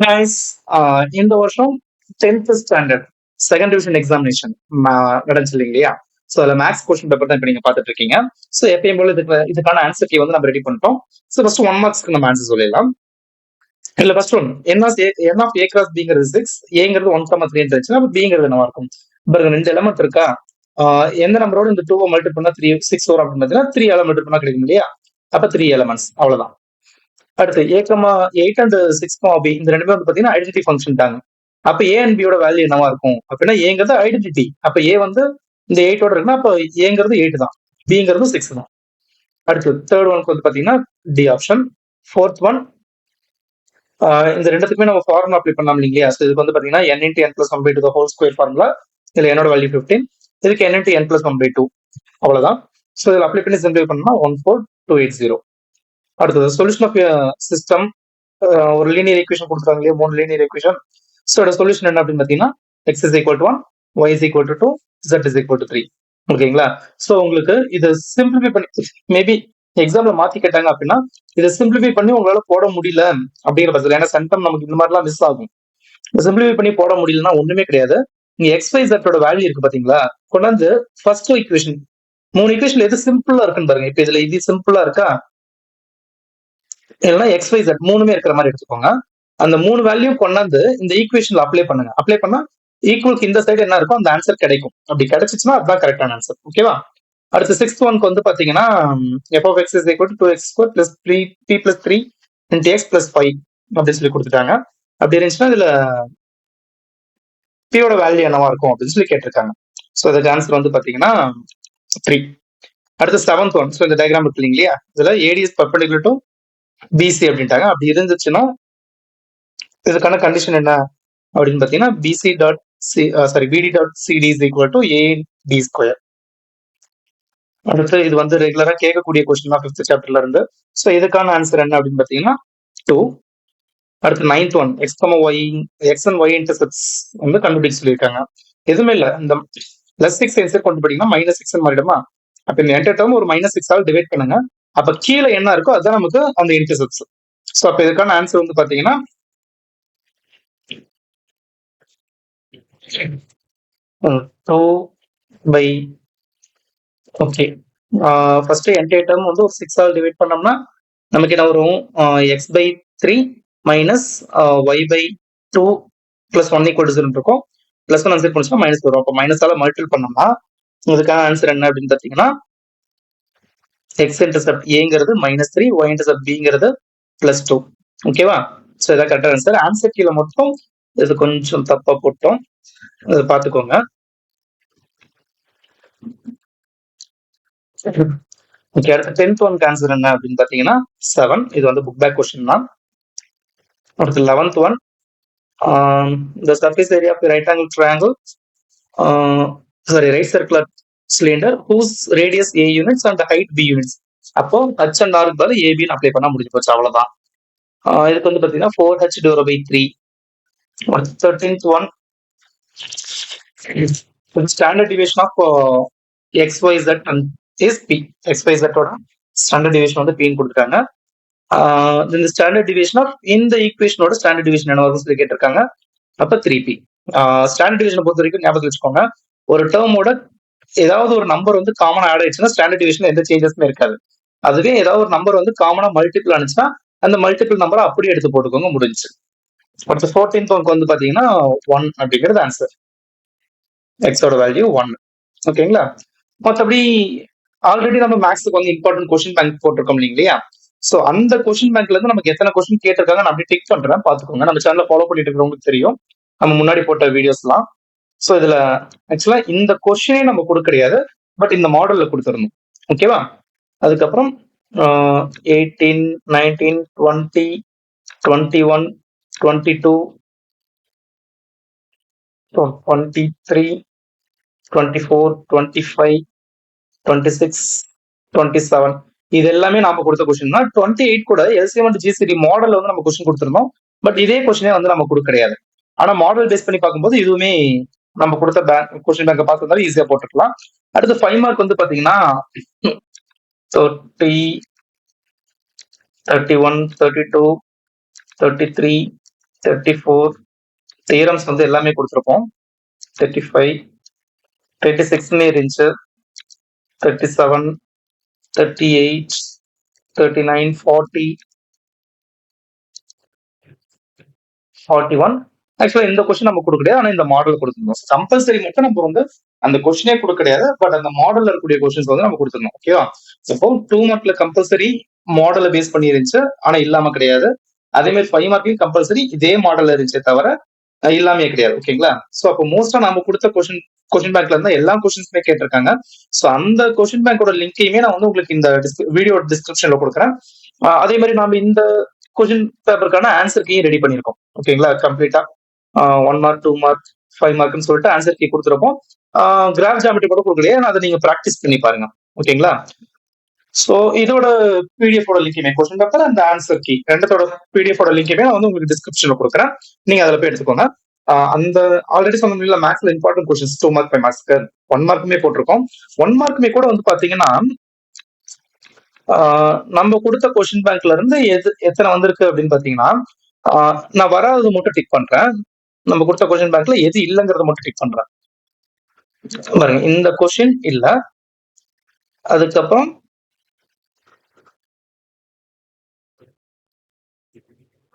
Guys, இந்த வருஷம் 10th standard second division examination நடந்துச்சு இல்லையா? ஸோ அதில் மேக்ஸ் கொஸ்டின் பேப்பர் தான் இப்போ நீங்க பார்த்துட்டு இருக்கீங்க. ஸோ எப்பயும் போல இதுக்கான ஆன்சர் கீ வந்து நம்ம ரெடி பண்ணிட்டோம். ஸோ ஃபர்ஸ்ட் 1 மார்க்ஸ்க்கு நம்ம ஆன்சர் சொல்லிடலாம். இல்ல first one n of A cross பிங்கிறது 6, ஏங்கிறது 1,3 இருந்துச்சுன்னா பிங்கிறது என்னவா இருக்கும்? இப்போ 2 எலமெண்ட் இருக்கா? எந்த நம்பரோட இந்த 2 மல்டிபிள் பண்ணா 3 6 வரும் அப்படின்னு பார்த்தீங்கன்னா 3 ஆல மல்டிபிள் பண்ணா கிடைக்கும் இல்லையா? அப்ப 3 எலமெண்ட்ஸ் அவ்வளவுதான். அடுத்து A,8 அண்ட் 6,B இந்த ரெண்டுமே வந்து பாத்தீங்கன்னா ஐடென்டிட்டி ஃபங்க்ஷன் தாங்க. அப்ப ஏ அண்ட் பியோட வேல்யூ என்னவா இருக்கும் அப்படின்னா ஏங்கிறது ஐடென்டிட்டி. அப்ப ஏ வந்து இந்த 8ஓட இருக்குன்னா அப்ப ஏங்கிறது 8 தான், பிங்கிறது 6 தான். அடுத்து தேர்ட் ஒனுக்கு வந்து பாத்தீங்கன்னா டி ஆப்ஷன். ஃபோர்த் ஒன், இந்த ரெண்டுத்துக்குமே நம்ம ஃபார்முலா அப்ளை பண்ணலாம் இல்லையா? ஸோ இதுக்கு வந்து பாத்தீங்கன்னா n into n plus 1/2 the whole square formula. இதுல என்னோட வேல்யூ 15, இதுக்கு n இன்ட்டு n பிளஸ் 1/2 அவ்வளவுதான். ஸோ இதில் அப்ளை பண்ணி சிம்பிளை பண்ணா 14280. அடுத்தது சொல்யூஷன் ஆஃப் சிஸ்டம். ஒரு லீனியர் ஈக்குவேஷன் கொடுத்துருக்காங்க இல்லையா, 3 லீனியர் ஈக்குவேஷன். ஸோ இதோட சொல்யூஷன் என்ன அப்படின்னு பார்த்தீங்கன்னா x is equal to 1, y is equal to 2, z is equal to 3. ஓகேங்களா? ஸோ உங்களுக்கு இதை சிம்பிளிஃபை பண்ணி மேபி எக்ஸாம்ல மாத்தி கேட்டாங்க அப்படின்னா இதை சிம்பிளிஃபை பண்ணி உங்களால போட முடியல அப்படிங்கிற பட்சத்தில், ஏன்னா சென்டம் நமக்கு இந்த மாதிரிலாம் மிஸ் ஆகும். சிம்பிளிஃபை பண்ணி போட முடியலன்னா ஒண்ணுமே கிடையாது. நீங்க எக்ஸ் ஒய் ஜெட்டோட வேல்யூ இருக்கு பாத்தீங்களா, கொண்டாந்து ஃபர்ஸ்ட் ஈக்குவேஷன் 3 ஈக்குவேஷன் எது சிம்பிளா இருக்குன்னு பாருங்க. இப்போ இதுல இது சிம்பிளா இருக்கா, இல்லைன்னா எக்ஸ் ஒய் ஜெட் மூணுமே இருக்கிற மாதிரி எடுத்துக்கோங்க. அந்த 3 வேல்யூ கொண்டாந்து இந்த ஈக்குவேஷன்ல அப்ளை பண்ணுங்க. அப்ளை பண்ணா ஈக்குவலுக்கு இந்த சைடு என்ன இருக்கும் அந்த ஆன்சர் கிடைக்கும். அப்படி கிடைச்சிச்சுன்னா அதுதான் கரெக்டான ஆன்சர். ஓகேவா? அடுத்து 6th ஒன்க்கு வந்து பாத்தீங்கன்னா f of x is equal to 2x square plus 3p plus 3 into x plus 5 அப்படின்னு சொல்லி கொடுத்துட்டாங்க. அப்படி இருந்துச்சுன்னா இதுல p யோட வேல்யூ என்னவா இருக்கும் அப்படின்னு சொல்லி கேட்டிருக்காங்க. ஸோ அதுக்கு ஆன்சர் வந்து பாத்தீங்கன்னா 3. அடுத்து 7th ஒன். ஸோ இந்த டயக்ராம் இருக்கு இல்லையா, இதுல ஏடிஎஸ் பர்பெண்டிகுலர் டு பிசி அப்படின்ட்டாங்க. அப்படி இருந்துச்சுன்னா இதுக்கான கண்டிஷன் என்ன அப்படின்னு பாத்தீங்கன்னா PC dot PD dot CD is equal to AD square. அடுத்து இது வந்து ரெகுலரா கேட்கக்கூடிய கொஸ்டின் தான் 5th சாப்டர்ல இருந்து. ஸோ இதுக்கான ஆன்சர் என்ன அப்படின்னு பாத்தீங்கன்னா 2. அடுத்து 9th one, x and y intercepts வந்து கண்டுபிடிச்சு சொல்லியிருக்காங்க. எதுவுமே இல்லை, இந்த +6 இன்செர்ட் கொண்டு போட்டீங்கன்னா -6 மாறிடுமா? அப்ப இந்த என்டர் டேர்ம் ஒரு -6 ஆல் டிவைட் பண்ணுங்க. அப்ப கீழே என்ன இருக்கோ அதுதான் நமக்கு அந்த இன்டர்செப்ட்ஸ். ஸோ அப்ப இதுக்கான ஆன்சர் வந்து பாத்தீங்கன்னா 2 by okay. First entire term வந்து ஒரு 6 ஆல் டிவைட் பண்ணோம்னா நமக்கு என்ன வரும்? x/3 minus y/2 plus 1 equal to 0 இருக்கும். பிளஸ் 1 ஆன்சர் பண்ணிச்சுன்னா மைனஸ் வரும். அப்போ மைனஸால மல்டிபிள் பண்ணோம்னா இதுக்கான ஆன்சர் என்ன அப்படின்னு பார்த்தீங்கன்னா எக்ஸ் இன்டர்செப்ட் ஏங்கிறது -3, ஒய் இன்டர்செப்ட் பிங்கிறது +2. ஓகேவா? ஸோ இதான் கரெக்டாக ஆன்சர். ஆன்சர் கீழே மொத்தம் இது கொஞ்சம் தப்பா போட்டோம், அதை பார்த்துக்கோங்க. ஓகே. அடுத்து 10th ஒன் ஆன்சர் என்ன அப்படின்னு பார்த்தீங்கன்னா 7. இது வந்து புக் பேக் கொஸ்டின் தான். அடுத்து 11th one, the surface area of a right angle triangle, right circular cylinder whose radius a units and height b units. அப்போ h and r பதில் ab ன்னு அப்ளை பண்ணா முடிஞ்சு போச்சு, அவ்வளவுதான். இதுக்கு வந்து பாத்தீங்கன்னா 4h divided by 3. 13th one, standard deviation of xyz is p. xyz ஓட ஸ்டாண்டர்ட் டிவியேஷன் வந்து p ன்னு கொடுத்துட்டாங்க. இந்த ஸ்டாண்டர்ட் டிவியேஷன் ஆஃப் இந்த ஈக்குவேஷனோட ஸ்டாண்டர்ட் டிவியேஷன் என்ன வரும்னு சொல்லி கேட்டிருக்காங்க. அப்ப 3p. ஸ்டாண்டர்ட் டிவியேஷனை பொறுத்த வரைக்கும் ஞாபகம் வச்சுக்கோங்க, ஒரு டேர்மோட ஏதாவது ஒரு நம்பர் வந்து காமனா ஆட் ஆயிடுச்சுன்னா ஸ்டாண்டர்ட் டிவியேஷன் எந்த சேஞ்சஸுமே இருக்காது. அதுவே ஏதாவது ஒரு நம்பர் வந்து காமனா மல்டிபிள் ஆனிச்சுன்னா அந்த மல்டிபிள் நம்பரை அப்படியே எடுத்து போட்டுக்கோங்க, முடிஞ்சு. அடுத்து 14th ஒன்க்கு வந்து பாத்தீங்கன்னா 1 அப்படிங்கிறது ஆன்சர். எக்ஸோட வேல்யூ 1. ஓகேங்களா? மற்றபடி ஆல்ரெடி நம்ம மேக்ஸுக்கு வந்து இம்பார்ட்டன்ட் கொஸ்டின் பேங்க் போட்டிருக்கோம் இல்லையா? ஸோ அந்த கொஸ்டின் பேங்க்ல இருந்து நமக்கு எத்தனை கொஸ்டின் கேட்டிருக்காங்க நான் அப்படியே டிக் பண்றேன், பாத்துக்கோங்க. நம்ம சேனலை ஃபாலோ பண்ணிட்டு இருக்கிறவங்களுக்கு தெரியும், நம்ம முன்னாடி போட்ட வீடியோஸ்லாம். ஸோ இதுல ஆக்சுவலா இந்த கொஸ்டினே நம்ம கொடுக்க கிடையாது, பட் இந்த மாடல்ல கொடுத்துருந்தோம். ஓகேவா? அதுக்கப்புறம் 18, 19, 20, 21, 22, 23, 24, 25, 26, 27 இது எல்லாமே நாம கொடுத்த கொஸ்டின் தான். 28 கூட எல்சிஎம் அண்ட் ஜிசிடி மாடல் வந்து நம்ம கொஸ்டின் கொடுத்துருந்தோம், பட் இதே கொஸ்டினே வந்து நம்ம கொடுக்க கிடையாது. ஆனா மாடல் பேஸ் பண்ணி பார்க்கும்போது இதுவுமே நம்ம கொடுத்த கொஸ்டின் பேங்கை பார்த்துருந்தாலும் ஈஸியா போட்டுக்கலாம். அடுத்து 5 மார்க் வந்து பாத்தீங்கன்னா 30, 31, 32, 33, 34 தியரம்ஸ் வந்து எல்லாமே கொடுத்துருப்போம். 35, 36மே இருந்துச்சு. 37, 38, 39, 40, 41. ஆக்சுவலா இந்த கொஸ்டின் நம்ம கொடுக்க கிடையாது, ஆனா இந்த மாடல் கொடுத்துருந்தோம். கம்பல்சரி மட்டும் நம்ம வந்து அந்த கொஸ்டினே கொடுக்க கிடையாது, பட் அந்த மாடல்ல இருக்கக்கூடிய கொஸ்டின்ஸ் வந்து நம்ம கொடுத்துருந்தோம். ஓகேவா? இப்போ 2 மார்க்ல கம்பல்சரி மாடலை பேஸ் பண்ணி இருந்துச்சு, ஆனா இல்லாம கிடையாது. அதே மாதிரி 5 மார்க்லயும் கம்பல்சரி இதே மாடல் இருந்துச்சே தவிர இல்லாமே கிடையாது. ஓகேங்களா? சோ அப்போ மோஸ்டா நம்ம கொடுத்த கொஸ்டின் பேங்க்ல இருந்தா எல்லா கொஸ்டின்ஸுமே கேட்டிருக்காங்க. சோ அந்த கொஸ்டின் பேங்கோட லிங்கையுமே நான் வந்து உங்களுக்கு இந்த வீடியோ டிஸ்கிரிப்ஷன்ல கொடுக்குறேன். அதே மாதிரி நாம இந்த கொஸ்டின் பேப்பருக்கான ஆன்சர் கீயும் ரெடி பண்ணியிருக்கோம். ஓகேங்களா? கம்ப்ளீட்டா 1 மார்க், 2 மார்க், 5 மார்க்னு சொல்லிட்டு ஆன்சர் கீ கொடுத்துருப்போம். கிராஃப் ஜாமெட்ரி கூட கொடுக்கலையே, அதை நீங்க ப்ராக்டிஸ் பண்ணி பாருங்க. ஓகேங்களா? சோ இதோட பிடிஎஃப் ஓட லிங்கையுமே கொஸ்டின் பேப்பர் அந்த ஆன்சர் கீ ரெண்டத்தோட பிடிஎஃப் ஓட லிங்கையுமே நான் வந்து உங்களுக்கு டிஸ்கிரிப்ஷன்ல கொடுக்குறேன். நீங்க அதுல போய் எடுத்துக்கோங்க. அந்த ஆல்ரெடி சொன்ன மேக்ஸ்ல இம்பார்ட்டன்ட் கொஸ்டின்ஸ் 2 மார்க் 5 மார்க்ஸ்க்கு 1 மார்க்குமே போட்டிருக்கோம். 1 மார்க்குமே கூட வந்து பாத்தீங்கன்னா நம்ம கொடுத்த கொஸ்டின் பேங்க்ல இருந்து எத்தனை வந்திருக்கு அப்படின்னு பாத்தீங்கன்னா, நான் வராதது மட்டும் டிக் பண்றேன். நம்ம கொடுத்த கொஸ்டின் பேங்க்ல எது இல்லைங்கிறத மட்டும் டிக் பண்றேன். பாருங்க, இந்த கொஸ்டின் இல்ல. அதுக்கப்புறம்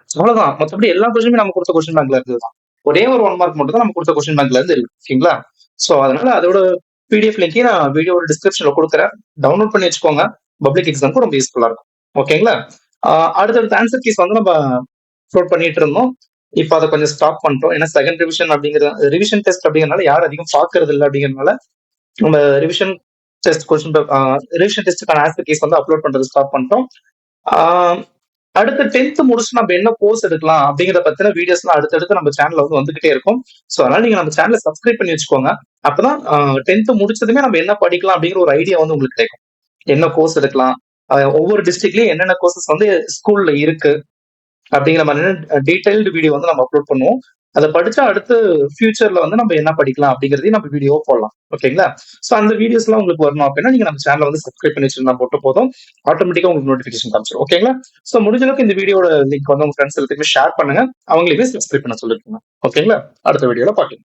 அவ்வளவுதான். மத்தபடி எல்லா கொஸ்டினுமே நம்ம கொடுத்த கொஸ்டின் பேங்க்ல இருக்குதுதான். ஒரே ஒரு 1 மார்க் மட்டும் தான் நம்ம கொடுத்த கொஸ்டின் பேங்க்ல இருந்து இருக்கு. ஓகேங்களா? சோ அதனால அதோட பிடிஎஃப் லிங்கையும் நான் வீடியோட டிஸ்கிரிப்ஷன்ல கொடுக்குறேன். டவுன்லோட் பண்ணி வச்சுக்கோங்க. பப்ளிக் எக்ஸாம்க்கு ரொம்ப யூஸ்ஃபுல்லா இருக்கும். ஓகேங்களா? அடுத்தடுத்த ஆன்சர் கீஸ் வந்து நம்ம அப்லோட் பண்ணிட்டு இருந்தோம். இப்போ அதை கொஞ்சம் ஸ்டாப் பண்ணிட்டோம். ஏன்னா செகண்ட் ரிவிஷன் அப்படிங்கிற ரிவிஷன் டெஸ்ட் அப்படிங்கறதுனால யாரும் அதிகம் பாக்குறது இல்லை அப்படிங்கறதுனால நம்ம ரிவிஷன் டெஸ்ட் கொஸ்டின் ரிவிஷன் டெஸ்ட்டுக்கான ஆன்சர் கீஸ் வந்து அப்லோட் பண்றது ஸ்டாப் பண்ணிட்டோம். அடுத்து 10th முடிச்சு நம்ம என்ன கோர்ஸ் எடுக்கலாம் அப்படிங்கறத பத்தின வீடியோஸ்லாம் அடுத்தடுத்து நம்ம சேனல்ல வந்து வந்துகிட்டே இருக்கும். சோ அதனால நீங்க நம்ம சேனலை சப்ஸ்கிரைப் பண்ணி வச்சுக்கோங்க. அப்பதான் 10th முடிச்சதுமே நம்ம என்ன படிக்கலாம் அப்படிங்கிற ஒரு ஐடியா வந்து உங்களுக்கு கிடைக்கும். என்ன கோர்ஸ் எடுக்கலாம், ஒவ்வொரு டிஸ்ட்ரிக்ட்லயும் என்னென்ன கோர்சஸ் வந்து ஸ்கூல்ல இருக்கு அப்படிங்கிற மாதிரி டீடைல்டு வீடியோ வந்து நம்ம அப்லோட் பண்ணுவோம். அதை படிச்சா அடுத்து ஃபியூச்சர்ல வந்து நம்ம என்ன படிக்கலாம் அப்படிங்கறதையும் நம்ம வீடியோ போடலாம். ஓகேங்களா? சோ அந்த வீடியோஸ் எல்லாம் உங்களுக்கு வரணும் அப்படின்னா நீங்க நம்ம சேனலை வந்து சப்ஸ்கிரைப் பண்ணி வச்சிருந்தா மட்டும் போதும். ஆட்டோமேட்டிக்கா உங்களுக்கு நோட்டிபிகேஷன் காமிச்சிடும். ஓகேங்களா? சோ முடிஞ்ச அளவுக்கு இந்த வீடியோட லிங்க் வந்து உங்க ஃப்ரெண்ட்ஸ் எல்லாத்துக்குமே ஷேர் பண்ணுங்க. அவங்களுமே சப்ஸ்கிரைப் பண்ண சொல்லிருக்கீங்க. ஓகேங்களா? அடுத்த வீடியோல பாக்கலாம்.